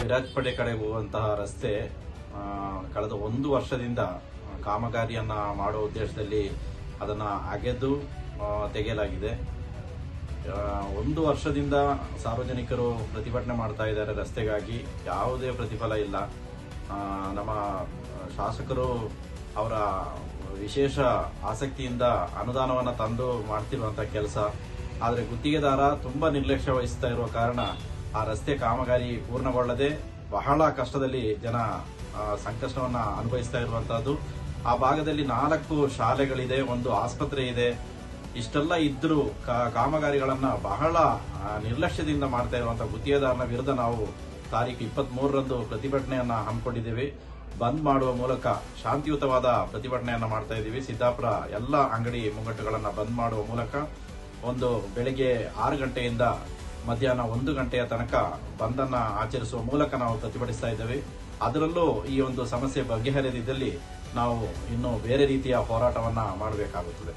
ವಿರಾಜಪೇಟೆ ಕಡೆ ಹೋಗುವಂತಹ ರಸ್ತೆ ಕಳೆದ 1 ವರ್ಷದಿಂದ ಕಾಮಗಾರಿಯನ್ನ ಮಾಡುವ ಉದ್ದೇಶದಲ್ಲಿ ಅದನ್ನ ಅಗೆದು ತೆಗೆಯಲಾಗಿದೆ. 1 ವರ್ಷದಿಂದ ಸಾರ್ವಜನಿಕರು ಪ್ರತಿಭಟನೆ ಮಾಡ್ತಾ ಇದ್ದಾರೆ ರಸ್ತೆಗಾಗಿ. ಯಾವುದೇ ಪ್ರತಿಫಲ ಇಲ್ಲ. ನಮ್ಮ ಶಾಸಕರು ಅವರ ವಿಶೇಷ ಆಸಕ್ತಿಯಿಂದ ಅನುದಾನವನ್ನು ತಂದು ಮಾಡ್ತಿರುವಂತಹ ಕೆಲಸ. ಆದರೆ ಗುತ್ತಿಗೆದಾರ ತುಂಬಾ ನಿರ್ಲಕ್ಷ್ಯ ವಹಿಸ್ತಾ ಇರುವ ಕಾರಣ ಆ ರಸ್ತೆ ಕಾಮಗಾರಿ ಪೂರ್ಣಗೊಳ್ಳದೆ ಬಹಳ ಕಷ್ಟದಲ್ಲಿ ಜನ ಸಂಕಷ್ಟವನ್ನ ಅನುಭವಿಸ್ತಾ ಇರುವಂತಹದ್ದು. ಆ ಭಾಗದಲ್ಲಿ 4 ಶಾಲೆಗಳಿದೆ, 1 ಆಸ್ಪತ್ರೆ ಇದೆ. ಇಷ್ಟೆಲ್ಲ ಇದ್ರೂ ಕಾಮಗಾರಿಗಳನ್ನ ಬಹಳ ನಿರ್ಲಕ್ಷ್ಯದಿಂದ ಮಾಡ್ತಾ ಇರುವಂತಹ ಗುತ್ತಿಗೆದಾರನ ವಿರುದ್ಧ ನಾವು ತಾರೀಕು 23ರಂದು ಪ್ರತಿಭಟನೆಯನ್ನ ಹಮ್ಮಿಕೊಂಡಿದ್ದೇವೆ. ಬಂದ್ ಮಾಡುವ ಮೂಲಕ ಶಾಂತಿಯುತವಾದ ಪ್ರತಿಭಟನೆಯನ್ನ ಮಾಡ್ತಾ ಇದ್ದೀವಿ. ಸಿದ್ದಾಪುರ ಎಲ್ಲ ಅಂಗಡಿ ಮುಂಗಟ್ಟುಗಳನ್ನ ಬಂದ್ ಮಾಡುವ ಮೂಲಕ ಬೆಳಗ್ಗೆ 6 ಗಂಟೆಯಿಂದ ಮಧ್ಯಾಹ್ನ 1 ಗಂಟೆಯ ತನಕ ಬಂದನ್ನ ಆಚರಿಸುವ ಮೂಲಕ ನಾವು ಪ್ರತಿಭಟಿಸ್ತಾ ಇದ್ದೇವೆ. ಅದರಲ್ಲೂ ಈ ಒಂದು ಸಮಸ್ಯೆ ಬಗೆಹರಿದಿದ್ದಲ್ಲಿ ನಾವು ಇನ್ನು ಬೇರೆ ರೀತಿಯ ಹೋರಾಟವನ್ನ ಮಾಡಬೇಕಾಗುತ್ತದೆ.